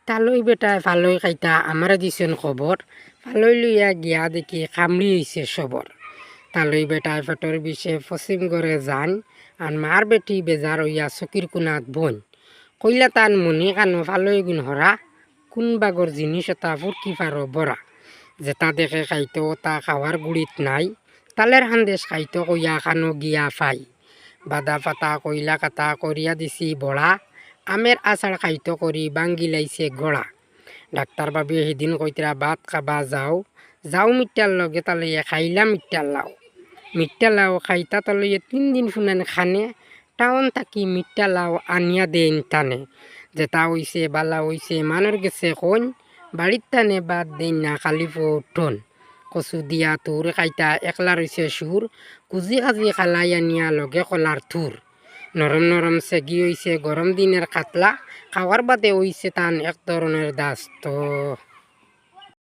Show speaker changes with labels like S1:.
S1: তালই বেটায় ফালই খাইতা আমারে দিছেন খবর ফালই লইয়া গিয়া দেখি কামড়ি হইছে সবর তালই বেটায় পেটর বিষে পশ্চিম করে যান আর মার বেটি বেজার হইয়া চকির কোনাত বন কইলা তান মনি কানো ফালই গুণ হরা কোন বাগর জিনিস এটা ফুরকি ফারো বরা যেটা দেখে খাইতো তা খাওয়ার গুড়িত নাই তালের হান্দেশ খাইতো কইয়া কানো গিয়া ফাই বাদা পাতা কইলা কাটা করিয়া দিছি বড়া আমের আচার খাইতো করি বাঙ্গি লাইছে গড়া ডাক্তার বাবু সেদিন কইতরা ভাত খাবা যাও যাও মিঠার লগে তালইয়ে খাইলাম মিঠার লাও মিঠা লাও খাইতা তালইয়ে 3 দিন ফুনান খানে টাউন থাকি মিঠা লাও আনিয়া দেন টানে যেটা হইছে বালা হইছে মানর গেছে কোন বাড়ির টানে বাদ দেন না খালি ফোটন কচু দিয়া তোর খাইতা একলা রইছে সুর কুজি কাজি খালাই আনিয়া লগে কলার থুর নরম নরম সেগি হইছে গরম দিনের কাতলা খাওয়ার বাদে হইছে টান এক ধরনের দাস তো